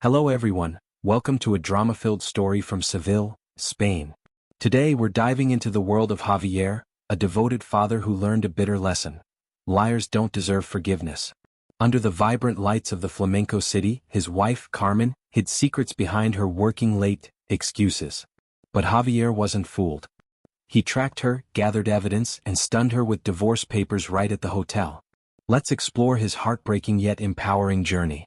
Hello everyone, welcome to a drama-filled story from Seville, Spain. Today we're diving into the world of Javier, a devoted father who learned a bitter lesson. Liars don't deserve forgiveness. Under the vibrant lights of the flamenco city, his wife, Carmen, hid secrets behind her working late excuses. But Javier wasn't fooled. He tracked her, gathered evidence, and stunned her with divorce papers right at the hotel. Let's explore his heartbreaking yet empowering journey.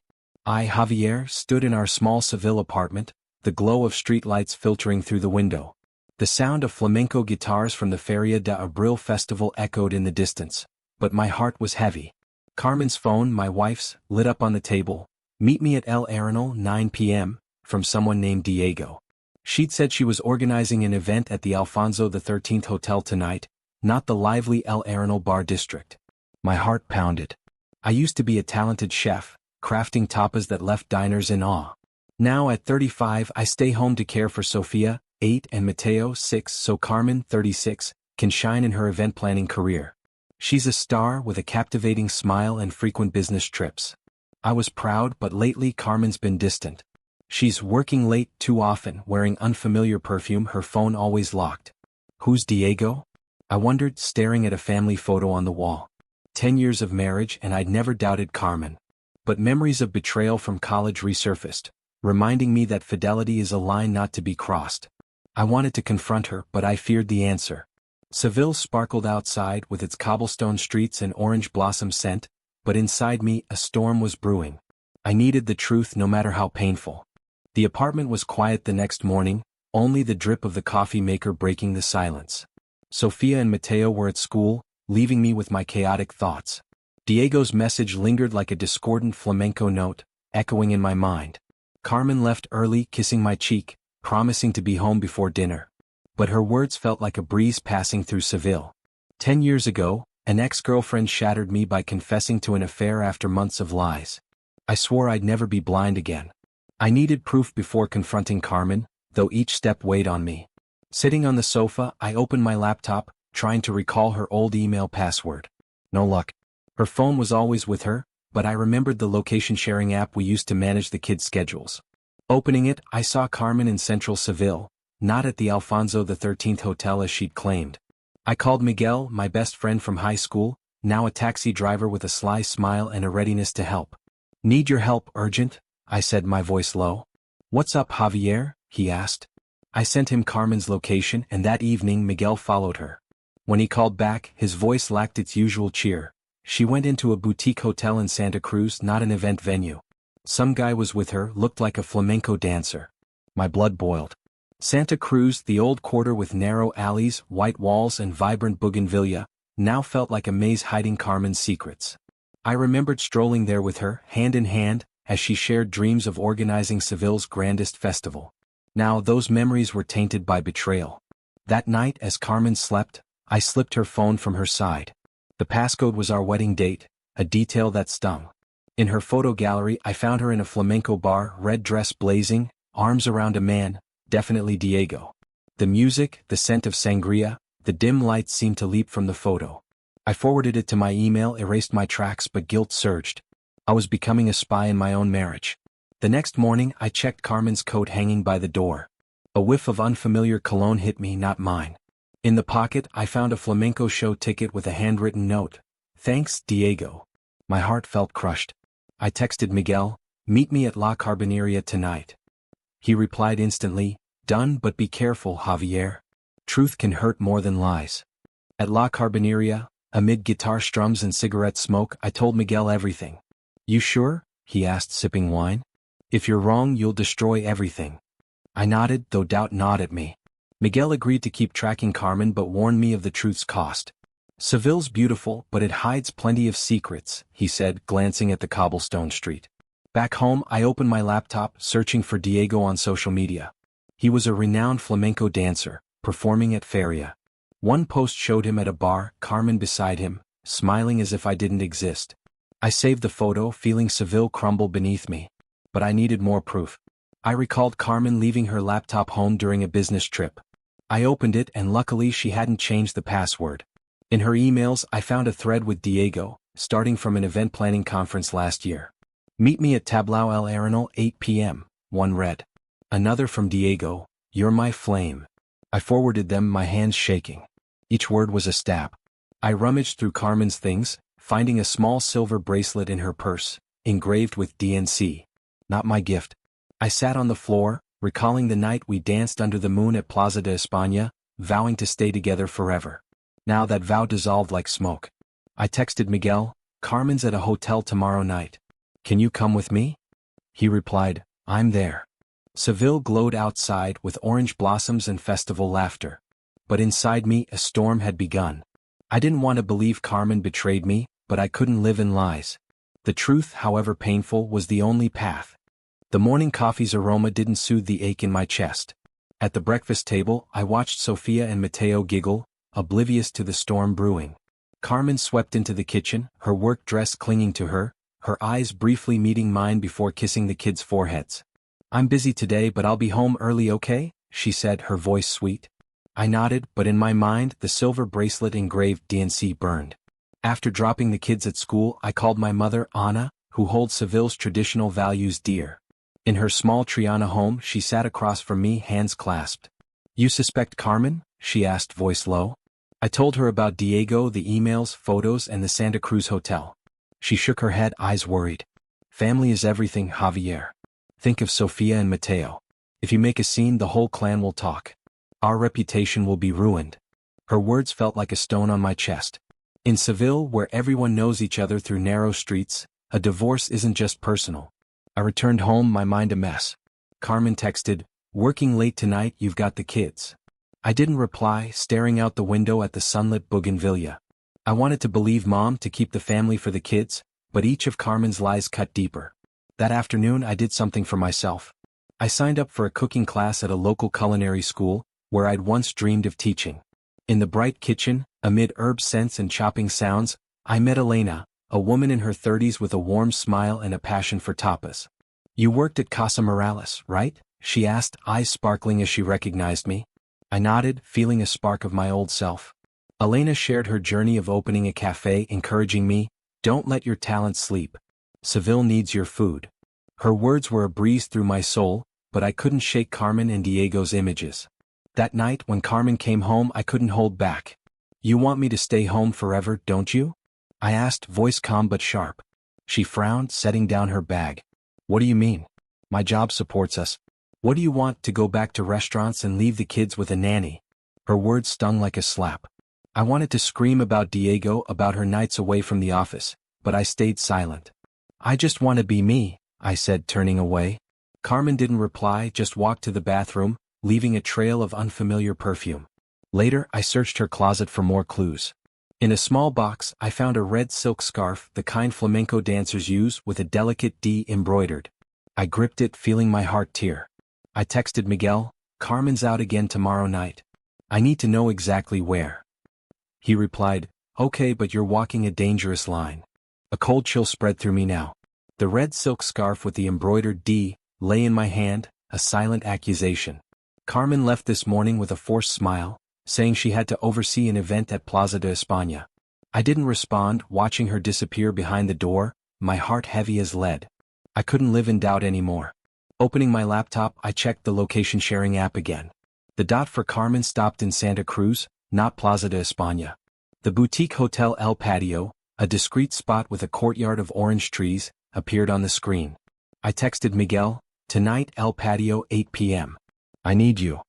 I, Javier, stood in our small Seville apartment, the glow of streetlights filtering through the window. The sound of flamenco guitars from the Feria Gastronómica festival echoed in the distance, but my heart was heavy. Carmen's phone, my wife's, lit up on the table. Meet me at El Arenal 9 p.m., from someone named Diego. She'd said she was organizing an event at the Alfonso XIII Hotel tonight, not the lively El Arenal bar district. My heart pounded. I used to be a talented chef, crafting tapas that left diners in awe. Now at 35 I stay home to care for Sofia, 8 and Mateo, 6, so Carmen, 36, can shine in her event planning career. She's a star with a captivating smile and frequent business trips. I was proud, but lately Carmen's been distant. She's working late too often, wearing unfamiliar perfume, her phone always locked. Who's Diego? I wondered, staring at a family photo on the wall. 10 years of marriage and I'd never doubted Carmen. But memories of betrayal from college resurfaced, reminding me that fidelity is a line not to be crossed. I wanted to confront her, but I feared the answer. Seville sparkled outside with its cobblestone streets and orange blossom scent, but inside me a storm was brewing. I needed the truth no matter how painful. The apartment was quiet the next morning, only the drip of the coffee maker breaking the silence. Sofia and Mateo were at school, leaving me with my chaotic thoughts. Diego's message lingered like a discordant flamenco note, echoing in my mind. Carmen left early, kissing my cheek, promising to be home before dinner. But her words felt like a breeze passing through Seville. 10 years ago, an ex-girlfriend shattered me by confessing to an affair after months of lies. I swore I'd never be blind again. I needed proof before confronting Carmen, though each step weighed on me. Sitting on the sofa, I opened my laptop, trying to recall her old email password. No luck. Her phone was always with her, but I remembered the location-sharing app we used to manage the kids' schedules. Opening it, I saw Carmen in central Seville, not at the Alfonso XIII Hotel as she'd claimed. I called Miguel, my best friend from high school, now a taxi driver with a sly smile and a readiness to help. Need your help, urgent? I said, my voice low. What's up, Javier? He asked. I sent him Carmen's location, and that evening Miguel followed her. When he called back, his voice lacked its usual cheer. She went into a boutique hotel in Santa Cruz, not an event venue. Some guy was with her, looked like a flamenco dancer. My blood boiled. Santa Cruz, the old quarter with narrow alleys, white walls and vibrant bougainvillea, now felt like a maze hiding Carmen's secrets. I remembered strolling there with her, hand in hand, as she shared dreams of organizing Seville's grandest festival. Now those memories were tainted by betrayal. That night, as Carmen slept, I slipped her phone from her side. The passcode was our wedding date, a detail that stung. In her photo gallery I found her in a flamenco bar, red dress blazing, arms around a man, definitely Diego. The music, the scent of sangria, the dim lights seemed to leap from the photo. I forwarded it to my email, erased my tracks, but guilt surged. I was becoming a spy in my own marriage. The next morning I checked Carmen's coat hanging by the door. A whiff of unfamiliar cologne hit me, not mine. In the pocket I found a flamenco show ticket with a handwritten note. Thanks, Diego. My heart felt crushed. I texted Miguel, meet me at La Carboneria tonight. He replied instantly, done, but be careful, Javier. Truth can hurt more than lies. At La Carboneria, amid guitar strums and cigarette smoke, I told Miguel everything. You sure? He asked, sipping wine. If you're wrong, you'll destroy everything. I nodded, though doubt gnawed at me. Miguel agreed to keep tracking Carmen but warned me of the truth's cost. Seville's beautiful, but it hides plenty of secrets, he said, glancing at the cobblestone street. Back home, I opened my laptop, searching for Diego on social media. He was a renowned flamenco dancer, performing at Feria. One post showed him at a bar, Carmen beside him, smiling as if I didn't exist. I saved the photo, feeling Seville crumble beneath me. But I needed more proof. I recalled Carmen leaving her laptop home during a business trip. I opened it and luckily she hadn't changed the password. In her emails I found a thread with Diego, starting from an event planning conference last year. Meet me at Tablao El Arenal 8 p.m., one read. Another from Diego, you're my flame. I forwarded them, my hands shaking. Each word was a stab. I rummaged through Carmen's things, finding a small silver bracelet in her purse, engraved with DNC. Not my gift. I sat on the floor, recalling the night we danced under the moon at Plaza de España, vowing to stay together forever. Now that vow dissolved like smoke. I texted Miguel, Carmen's at a hotel tomorrow night. Can you come with me? He replied, I'm there. Seville glowed outside with orange blossoms and festival laughter. But inside me a storm had begun. I didn't want to believe Carmen betrayed me, but I couldn't live in lies. The truth, however painful, was the only path. The morning coffee's aroma didn't soothe the ache in my chest. At the breakfast table, I watched Sofia and Mateo giggle, oblivious to the storm brewing. Carmen swept into the kitchen, her work dress clinging to her, her eyes briefly meeting mine before kissing the kids' foreheads. I'm busy today, but I'll be home early, okay? She said, her voice sweet. I nodded, but in my mind, the silver bracelet engraved DNC burned. After dropping the kids at school, I called my mother, Ana, who holds Seville's traditional values dear. In her small Triana home, she sat across from me, hands clasped. You suspect Carmen? She asked, voice low. I told her about Diego, the emails, photos, and the Santa Cruz hotel. She shook her head, eyes worried. Family is everything, Javier. Think of Sofia and Mateo. If you make a scene, the whole clan will talk. Our reputation will be ruined. Her words felt like a stone on my chest. In Seville, where everyone knows each other through narrow streets, a divorce isn't just personal. I returned home, my mind a mess. Carmen texted, working late tonight, you've got the kids. I didn't reply, staring out the window at the sunlit bougainvillea. I wanted to believe Mom to keep the family for the kids, but each of Carmen's lies cut deeper. That afternoon I did something for myself. I signed up for a cooking class at a local culinary school, where I'd once dreamed of teaching. In the bright kitchen, amid herb scents and chopping sounds, I met Elena, a woman in her 30s with a warm smile and a passion for tapas. You worked at Casa Morales, right? She asked, eyes sparkling as she recognized me. I nodded, feeling a spark of my old self. Elena shared her journey of opening a cafe, encouraging me, don't let your talent sleep. Seville needs your food. Her words were a breeze through my soul, but I couldn't shake Carmen and Diego's images. That night when Carmen came home, I couldn't hold back. You want me to stay home forever, don't you? I asked, voice calm but sharp. She frowned, setting down her bag. What do you mean? My job supports us. What do you want, to go back to restaurants and leave the kids with a nanny? Her words stung like a slap. I wanted to scream about Diego, about her nights away from the office, but I stayed silent. I just want to be me, I said, turning away. Carmen didn't reply, just walked to the bathroom, leaving a trail of unfamiliar perfume. Later, I searched her closet for more clues. In a small box, I found a red silk scarf, the kind flamenco dancers use, with a delicate D embroidered. I gripped it, feeling my heart tear. I texted Miguel, Carmen's out again tomorrow night. I need to know exactly where. He replied, okay, but you're walking a dangerous line. A cold chill spread through me now. The red silk scarf with the embroidered D lay in my hand, a silent accusation. Carmen left this morning with a forced smile, saying she had to oversee an event at Plaza de España. I didn't respond, watching her disappear behind the door, my heart heavy as lead. I couldn't live in doubt anymore. Opening my laptop, I checked the location-sharing app again. The dot for Carmen stopped in Santa Cruz, not Plaza de España. The boutique hotel El Patio, a discreet spot with a courtyard of orange trees, appeared on the screen. I texted Miguel, tonight El Patio 8 p.m. I need you.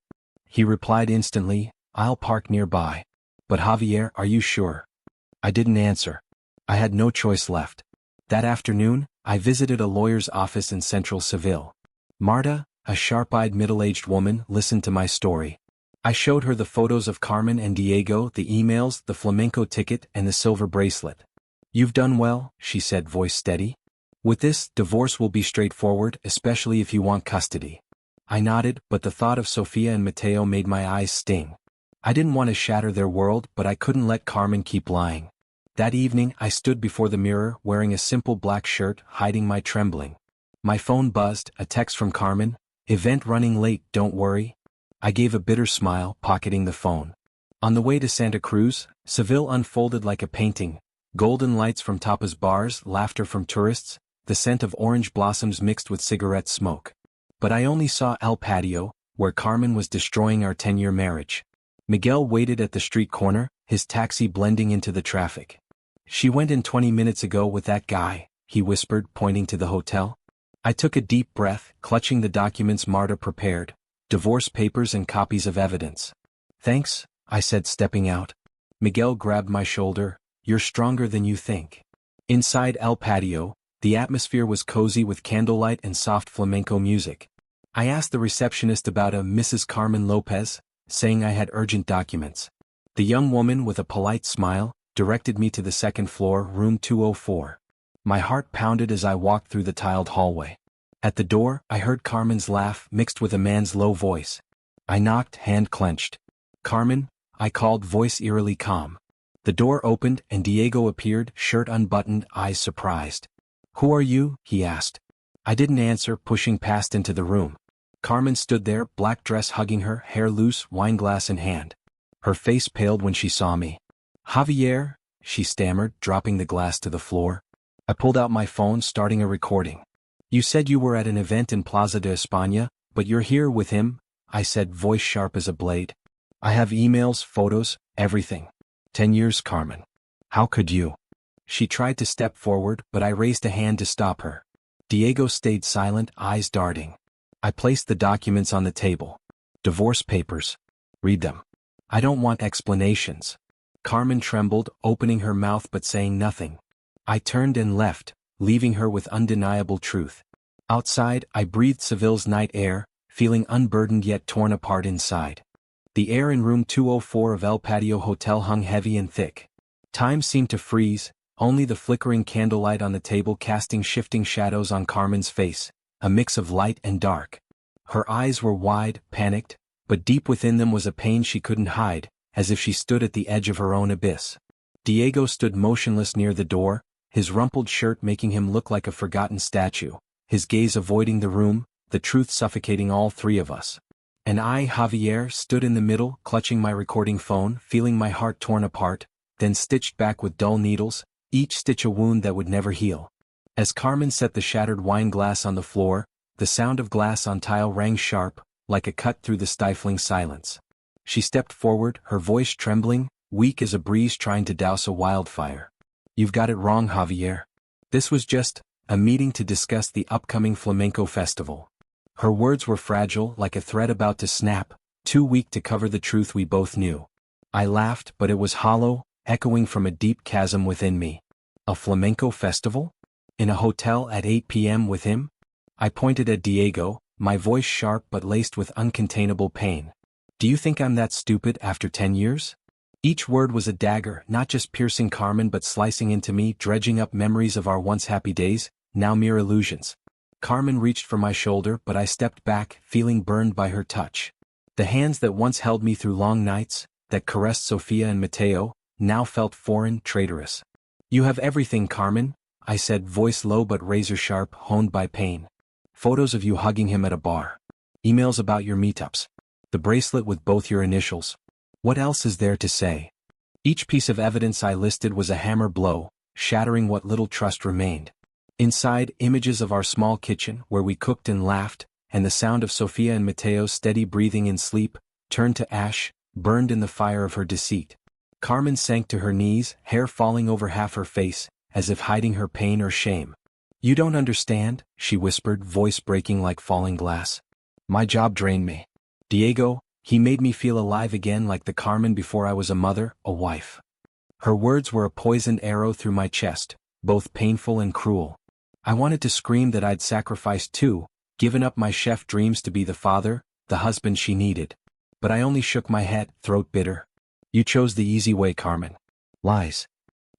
He replied instantly, I'll park nearby. But Javier, are you sure? I didn't answer. I had no choice left. That afternoon, I visited a lawyer's office in central Seville. Marta, a sharp-eyed middle-aged woman, listened to my story. I showed her the photos of Carmen and Diego, the emails, the flamenco ticket, and the silver bracelet. You've done well, she said, voice steady. With this, divorce will be straightforward, especially if you want custody. I nodded, but the thought of Sofia and Mateo made my eyes sting. I didn't want to shatter their world, but I couldn't let Carmen keep lying. That evening, I stood before the mirror, wearing a simple black shirt, hiding my trembling. My phone buzzed, a text from Carmen, event running late, don't worry. I gave a bitter smile, pocketing the phone. On the way to Santa Cruz, Seville unfolded like a painting, golden lights from tapas bars, laughter from tourists, the scent of orange blossoms mixed with cigarette smoke. But I only saw El Patio, where Carmen was destroying our 10-year marriage. Miguel waited at the street corner, his taxi blending into the traffic. "She went in 20 minutes ago with that guy," he whispered, pointing to the hotel. I took a deep breath, clutching the documents Marta prepared, divorce papers and copies of evidence. "Thanks," I said, stepping out. Miguel grabbed my shoulder. "You're stronger than you think." Inside El Patio, the atmosphere was cozy with candlelight and soft flamenco music. I asked the receptionist about a Mrs. Carmen Lopez, saying I had urgent documents. The young woman, with a polite smile, directed me to the second floor, room 204. My heart pounded as I walked through the tiled hallway. At the door, I heard Carmen's laugh mixed with a man's low voice. I knocked, hand clenched. "Carmen," I called, voice eerily calm. The door opened and Diego appeared, shirt unbuttoned, eyes surprised. "Who are you?" he asked. I didn't answer, pushing past into the room. Carmen stood there, black dress hugging her, hair loose, wineglass in hand. Her face paled when she saw me. "Javier," she stammered, dropping the glass to the floor. I pulled out my phone, starting a recording. "You said you were at an event in Plaza de España, but you're here with him," I said, voice sharp as a blade. "I have emails, photos, everything. 10 years, Carmen. How could you?" She tried to step forward, but I raised a hand to stop her. Diego stayed silent, eyes darting. I placed the documents on the table. "Divorce papers. Read them. I don't want explanations." Carmen trembled, opening her mouth but saying nothing. I turned and left, leaving her with undeniable truth. Outside, I breathed Seville's night air, feeling unburdened yet torn apart inside. The air in room 204 of El Patio Hotel hung heavy and thick. Time seemed to freeze, only the flickering candlelight on the table casting shifting shadows on Carmen's face, a mix of light and dark. Her eyes were wide, panicked, but deep within them was a pain she couldn't hide, as if she stood at the edge of her own abyss. Diego stood motionless near the door, his rumpled shirt making him look like a forgotten statue, his gaze avoiding the room, the truth suffocating all three of us. And I, Javier, stood in the middle, clutching my recording phone, feeling my heart torn apart, then stitched back with dull needles, each stitch a wound that would never heal. As Carmen set the shattered wine glass on the floor, the sound of glass on tile rang sharp, like a cut through the stifling silence. She stepped forward, her voice trembling, weak as a breeze trying to douse a wildfire. "You've got it wrong, Javier. This was just a meeting to discuss the upcoming flamenco festival." Her words were fragile, like a thread about to snap, too weak to cover the truth we both knew. I laughed, but it was hollow, echoing from a deep chasm within me. A flamenco festival? In a hotel at 8 p.m. with him? I pointed at Diego, my voice sharp but laced with uncontainable pain. "Do you think I'm that stupid after 10 years? Each word was a dagger, not just piercing Carmen but slicing into me, dredging up memories of our once happy days, now mere illusions. Carmen reached for my shoulder, but I stepped back, feeling burned by her touch. The hands that once held me through long nights, that caressed Sofia and Mateo, now felt foreign, traitorous. "You have everything, Carmen," I said, voice low but razor-sharp, honed by pain. "Photos of you hugging him at a bar. Emails about your meetups. The bracelet with both your initials. What else is there to say?" Each piece of evidence I listed was a hammer blow, shattering what little trust remained. Inside, images of our small kitchen, where we cooked and laughed, and the sound of Sofia and Mateo's steady breathing in sleep, turned to ash, burned in the fire of her deceit. Carmen sank to her knees, hair falling over half her face, as if hiding her pain or shame. "You don't understand," she whispered, voice breaking like falling glass. "My job drained me. Diego, he made me feel alive again, like the Carmen before I was a mother, a wife." Her words were a poisoned arrow through my chest, both painful and cruel. I wanted to scream that I'd sacrificed too, given up my chef dreams to be the father, the husband she needed. But I only shook my head, throat bitter. "You chose the easy way, Carmen. Lies."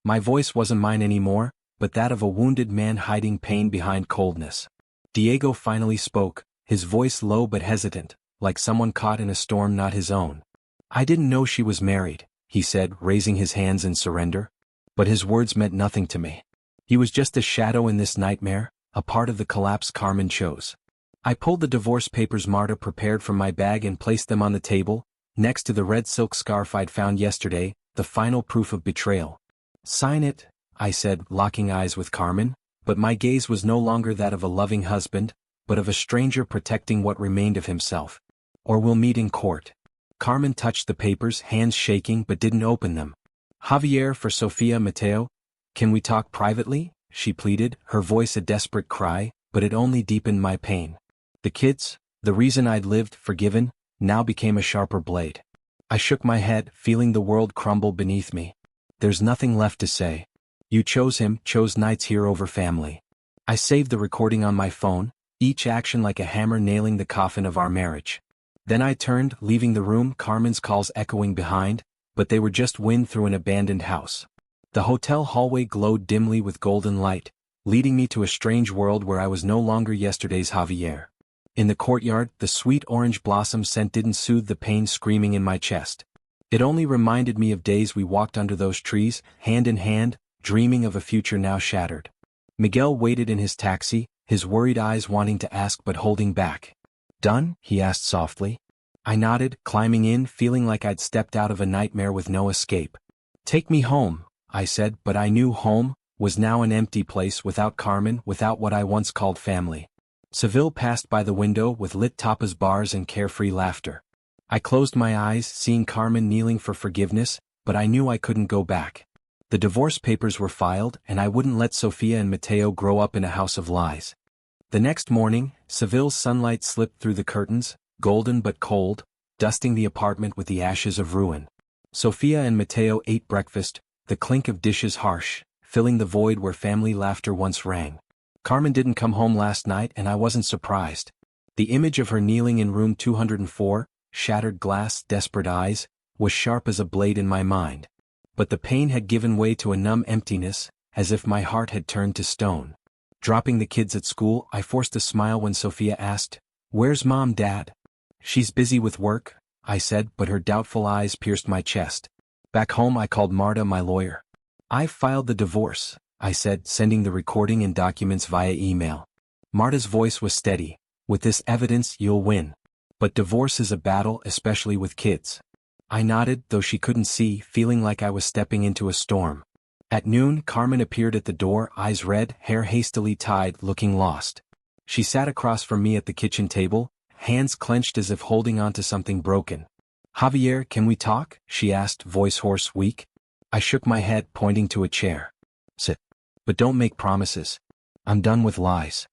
My voice wasn't mine anymore, but that of a wounded man hiding pain behind coldness. Diego finally spoke, his voice low but hesitant, like someone caught in a storm not his own. "I didn't know she was married," he said, raising his hands in surrender. But his words meant nothing to me. He was just a shadow in this nightmare, a part of the collapse Carmen chose. I pulled the divorce papers Marta prepared from my bag and placed them on the table, next to the red silk scarf I'd found yesterday, the final proof of betrayal. "Sign it," I said, locking eyes with Carmen, But my gaze was no longer that of a loving husband, but of a stranger protecting what remained of himself. Or we'll meet in court. Carmen touched the papers, hands shaking, but didn't open them. Javier for Sofia Mateo, can we talk privately? She pleaded, her voice a desperate cry, but it only deepened my pain. The kids, the reason I'd lived, forgiven, now became a sharper blade. I shook my head, feeling the world crumble beneath me. There's nothing left to say. You chose him, chose nights here over family. I saved the recording on my phone, each action like a hammer nailing the coffin of our marriage. Then I turned, leaving the room, Carmen's calls echoing behind, but they were just wind through an abandoned house. The hotel hallway glowed dimly with golden light, leading me to a strange world where I was no longer yesterday's Javier. In the courtyard, the sweet orange blossom scent didn't soothe the pain screaming in my chest. It only reminded me of days we walked under those trees, hand in hand, dreaming of a future now shattered. Miguel waited in his taxi, his worried eyes wanting to ask but holding back. Done? He asked softly. I nodded, climbing in, feeling like I'd stepped out of a nightmare with no escape. Take me home, I said, but I knew home was now an empty place without Carmen, without what I once called family. Seville passed by the window with lit tapas bars and carefree laughter. I closed my eyes, seeing Carmen kneeling for forgiveness, but I knew I couldn't go back. The divorce papers were filed, and I wouldn't let Sofia and Mateo grow up in a house of lies. The next morning, Seville's sunlight slipped through the curtains, golden but cold, dusting the apartment with the ashes of ruin. Sofia and Mateo ate breakfast, the clink of dishes harsh, filling the void where family laughter once rang. Carmen didn't come home last night, and I wasn't surprised. The image of her kneeling in room 204, shattered glass, desperate eyes, was sharp as a blade in my mind. But the pain had given way to a numb emptiness, as if my heart had turned to stone. Dropping the kids at school, I forced a smile when Sofia asked, "Where's Mom, Dad?" "She's busy with work," I said, but her doubtful eyes pierced my chest. Back home I called Marta, my lawyer. "I've filed the divorce," I said, sending the recording and documents via email. Marta's voice was steady. "With this evidence, you'll win. But divorce is a battle, especially with kids." I nodded, though she couldn't see, feeling like I was stepping into a storm. At noon, Carmen appeared at the door, eyes red, hair hastily tied, looking lost. She sat across from me at the kitchen table, hands clenched as if holding on to something broken. "Javier, can we talk?" she asked, voice hoarse, weak. I shook my head, pointing to a chair. "Sit. But don't make promises. I'm done with lies."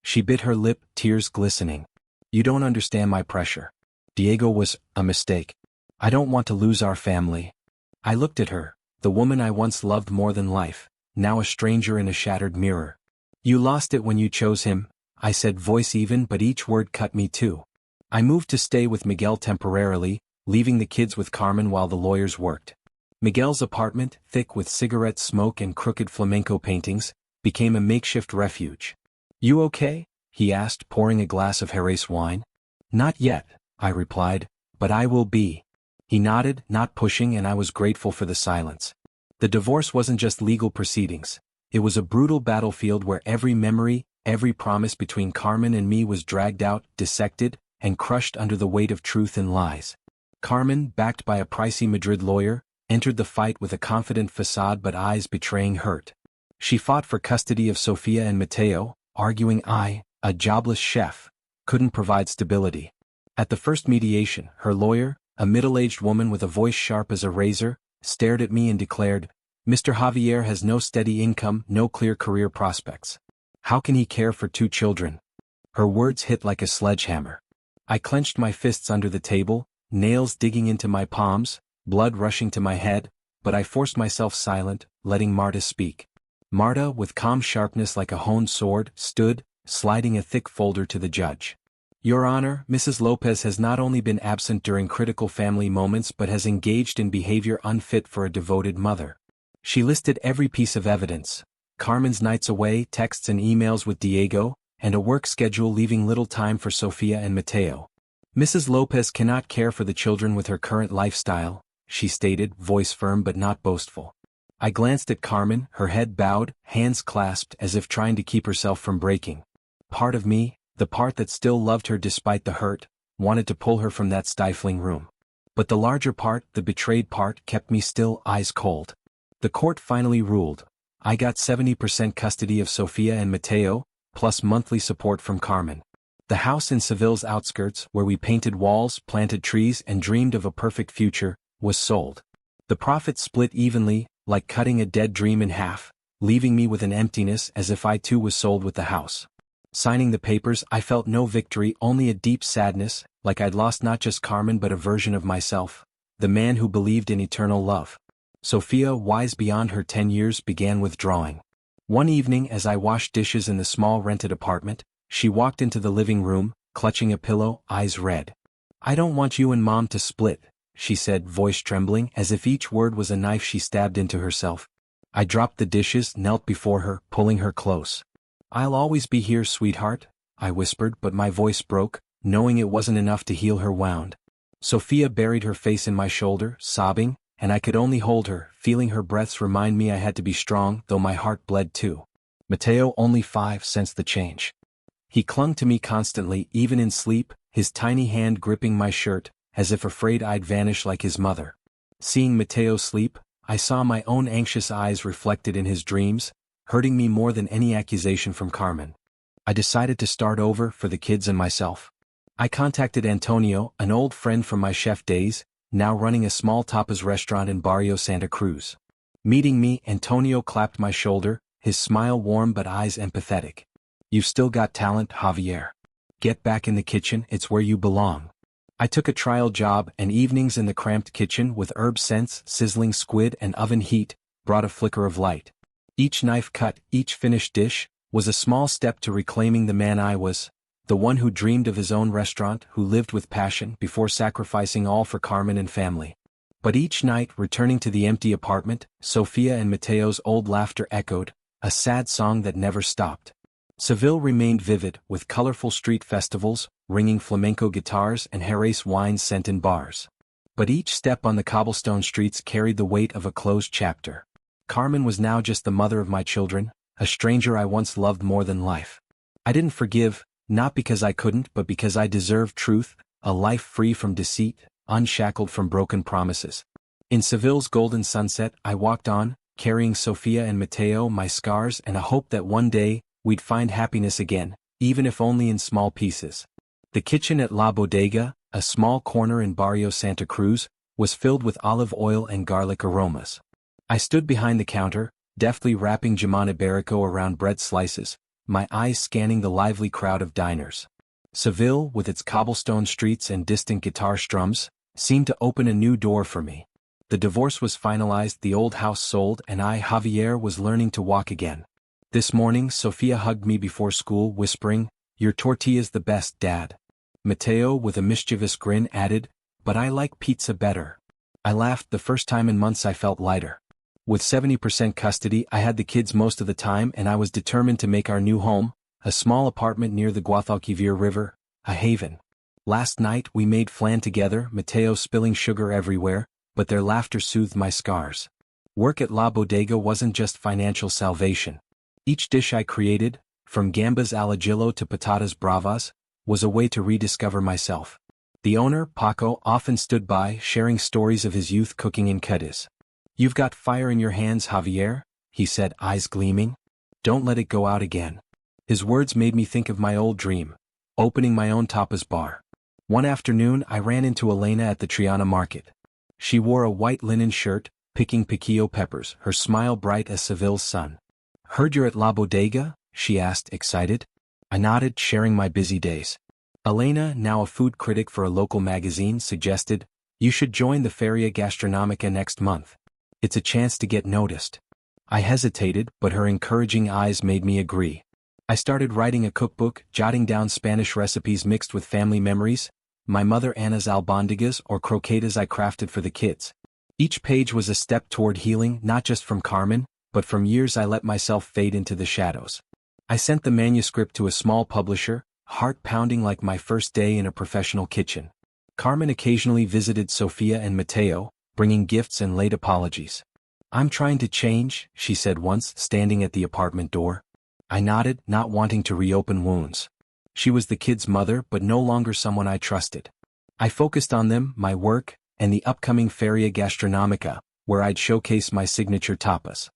She bit her lip, tears glistening. "You don't understand my pressure. Diego was a mistake. I don't want to lose our family." I looked at her, the woman I once loved more than life, now a stranger in a shattered mirror. "You lost it when you chose him," I said, voice even, but each word cut me too. I moved to stay with Miguel temporarily, leaving the kids with Carmen while the lawyers worked. Miguel's apartment, thick with cigarette smoke and crooked flamenco paintings, became a makeshift refuge. "You okay?" he asked, pouring a glass of Jerez wine. "Not yet," I replied, "but I will be." He nodded, not pushing, and I was grateful for the silence. The divorce wasn't just legal proceedings. It was a brutal battlefield where every memory, every promise between Carmen and me was dragged out, dissected, and crushed under the weight of truth and lies. Carmen, backed by a pricey Madrid lawyer, entered the fight with a confident facade but eyes betraying hurt. She fought for custody of Sofia and Mateo, arguing I, a jobless chef, couldn't provide stability. At the first mediation, her lawyer, a middle-aged woman with a voice sharp as a razor, stared at me and declared, "Mr. Javier has no steady income, no clear career prospects. How can he care for 2 children?" Her words hit like a sledgehammer. I clenched my fists under the table, nails digging into my palms, blood rushing to my head, but I forced myself silent, letting Marta speak. Marta, with calm sharpness like a honed sword, stood, sliding a thick folder to the judge. "Your Honor, Mrs. Lopez has not only been absent during critical family moments but has engaged in behavior unfit for a devoted mother." She listed every piece of evidence: Carmen's nights away, texts and emails with Diego, and a work schedule leaving little time for Sofia and Mateo. "Mrs. Lopez cannot care for the children with her current lifestyle," she stated, voice firm but not boastful. I glanced at Carmen, her head bowed, hands clasped as if trying to keep herself from breaking. Part of me, the part that still loved her despite the hurt, wanted to pull her from that stifling room. But the larger part, the betrayed part, kept me still, eyes cold. The court finally ruled. I got 70% custody of Sofia and Mateo, plus monthly support from Carmen. The house in Seville's outskirts, where we painted walls, planted trees and dreamed of a perfect future, was sold. The profit split evenly, like cutting a dead dream in half, leaving me with an emptiness as if I too was sold with the house. Signing the papers, I felt no victory, only a deep sadness, like I'd lost not just Carmen but a version of myself, the man who believed in eternal love. Sofia, wise beyond her 10 years, began withdrawing. One evening as I washed dishes in the small rented apartment, she walked into the living room, clutching a pillow, eyes red. "I don't want you and Mom to split," she said, voice trembling as if each word was a knife she stabbed into herself. I dropped the dishes, knelt before her, pulling her close. "I'll always be here, sweetheart," I whispered, but my voice broke, knowing it wasn't enough to heal her wound. Sofia buried her face in my shoulder, sobbing, and I could only hold her, feeling her breaths remind me I had to be strong, though my heart bled too. Mateo, only 5, sensed the change. He clung to me constantly, even in sleep, his tiny hand gripping my shirt, as if afraid I'd vanish like his mother. Seeing Mateo sleep, I saw my own anxious eyes reflected in his dreams, hurting me more than any accusation from Carmen. I decided to start over for the kids and myself. I contacted Antonio, an old friend from my chef days, now running a small tapas restaurant in Barrio Santa Cruz. Meeting me, Antonio clapped my shoulder, his smile warm but eyes empathetic. "You've still got talent, Javier. Get back in the kitchen, it's where you belong." I took a trial job, and evenings in the cramped kitchen with herb scents, sizzling squid and oven heat, brought a flicker of light. Each knife cut, each finished dish, was a small step to reclaiming the man I was, the one who dreamed of his own restaurant, who lived with passion before sacrificing all for Carmen and family. But each night, returning to the empty apartment, Sofia and Mateo's old laughter echoed, a sad song that never stopped. Seville remained vivid, with colorful street festivals, ringing flamenco guitars and Jerez wines sent in bars. But each step on the cobblestone streets carried the weight of a closed chapter. Carmen was now just the mother of my children, a stranger I once loved more than life. I didn't forgive, not because I couldn't but because I deserved truth, a life free from deceit, unshackled from broken promises. In Seville's golden sunset, I walked on, carrying Sofia and Mateo, my scars and a hope that one day, we'd find happiness again, even if only in small pieces. The kitchen at La Bodega, a small corner in Barrio Santa Cruz, was filled with olive oil and garlic aromas. I stood behind the counter, deftly wrapping jamon iberico around bread slices, my eyes scanning the lively crowd of diners. Seville, with its cobblestone streets and distant guitar strums, seemed to open a new door for me. The divorce was finalized, the old house sold, and I, Javier, was learning to walk again. This morning, Sofia hugged me before school, whispering, "Your tortilla's the best, Dad." Mateo, with a mischievous grin, added, "But I like pizza better." I laughed. The first time in months I felt lighter. With 70% custody, I had the kids most of the time, and I was determined to make our new home, a small apartment near the Guadalquivir River, a haven. Last night we made flan together, Mateo spilling sugar everywhere, but their laughter soothed my scars. Work at La Bodega wasn't just financial salvation. Each dish I created, from gambas al ajillo to patatas bravas, was a way to rediscover myself. The owner, Paco, often stood by, sharing stories of his youth cooking in Cadiz. "You've got fire in your hands, Javier," he said, eyes gleaming. "Don't let it go out again." His words made me think of my old dream, opening my own tapas bar. One afternoon I ran into Elena at the Triana market. She wore a white linen shirt, picking piquillo peppers, her smile bright as Seville's sun. "Heard you're at La Bodega?" she asked, excited. I nodded, sharing my busy days. Elena, now a food critic for a local magazine, suggested, "You should join the Feria Gastronómica next month. It's a chance to get noticed." I hesitated, but her encouraging eyes made me agree. I started writing a cookbook, jotting down Spanish recipes mixed with family memories, my mother Anna's albondigas or croquetas I crafted for the kids. Each page was a step toward healing, not just from Carmen, but from years I let myself fade into the shadows. I sent the manuscript to a small publisher, heart pounding like my first day in a professional kitchen. Carmen occasionally visited Sofia and Mateo, bringing gifts and late apologies. "I'm trying to change," she said once, standing at the apartment door. I nodded, not wanting to reopen wounds. She was the kids' mother, but no longer someone I trusted. I focused on them, my work, and the upcoming Feria Gastronómica, where I'd showcase my signature tapas.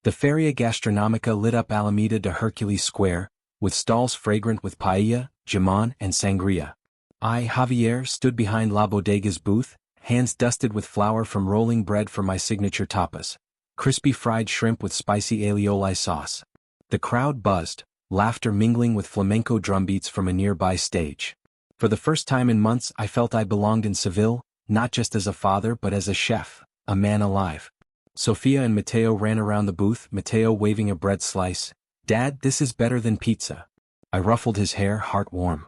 The Feria Gastronómica lit up Alameda to Hercules Square, with stalls fragrant with paella, jamón, and sangria. I, Javier, stood behind La Bodega's booth, hands dusted with flour from rolling bread for my signature tapas, crispy fried shrimp with spicy aioli sauce. The crowd buzzed, laughter mingling with flamenco drumbeats from a nearby stage. For the first time in months I felt I belonged in Seville, not just as a father but as a chef, a man alive. Sofia and Mateo ran around the booth, Mateo waving a bread slice. "Dad, this is better than pizza." I ruffled his hair, heart warm.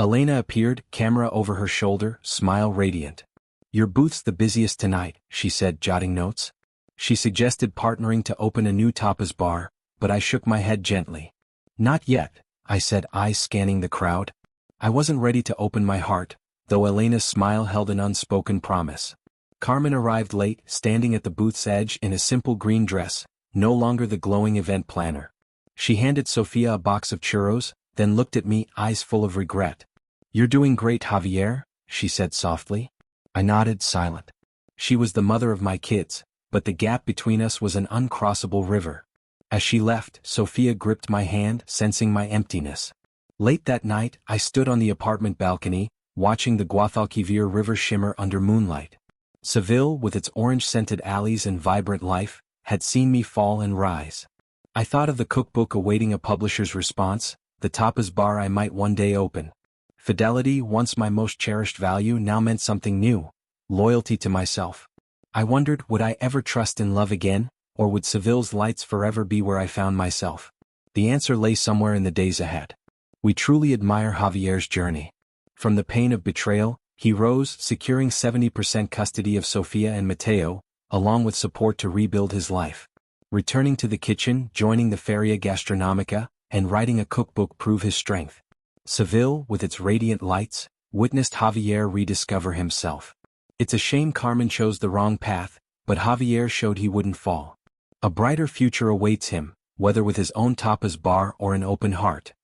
Elena appeared, camera over her shoulder, smile radiant. "Your booth's the busiest tonight," she said, jotting notes. She suggested partnering to open a new tapas bar, but I shook my head gently. "Not yet," I said, eyes scanning the crowd. I wasn't ready to open my heart, though Elena's smile held an unspoken promise. Carmen arrived late, standing at the booth's edge in a simple green dress, no longer the glowing event planner. She handed Sofia a box of churros, then looked at me, eyes full of regret. "You're doing great, Javier," she said softly. I nodded, silent. She was the mother of my kids, but the gap between us was an uncrossable river. As she left, Sofia gripped my hand, sensing my emptiness. Late that night, I stood on the apartment balcony, watching the Guadalquivir River shimmer under moonlight. Seville, with its orange-scented alleys and vibrant life, had seen me fall and rise. I thought of the cookbook awaiting a publisher's response, the tapas bar I might one day open. Fidelity, once my most cherished value, now meant something new, loyalty to myself. I wondered, would I ever trust in love again, or would Seville's lights forever be where I found myself? The answer lay somewhere in the days ahead. We truly admire Javier's journey. From the pain of betrayal, he rose, securing 70% custody of Sofia and Mateo, along with support to rebuild his life. Returning to the kitchen, joining the Feria Gastronómica, and writing a cookbook prove his strength. Seville, with its radiant lights, witnessed Javier rediscover himself. It's a shame Carmen chose the wrong path, but Javier showed he wouldn't fall. A brighter future awaits him, whether with his own tapas bar or an open heart.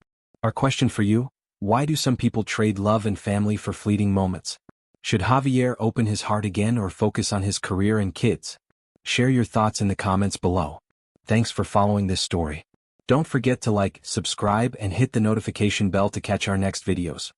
Our question for you: why do some people trade love and family for fleeting moments? Should Javier open his heart again or focus on his career and kids? Share your thoughts in the comments below. Thanks for following this story. Don't forget to like, subscribe, and hit the notification bell to catch our next videos.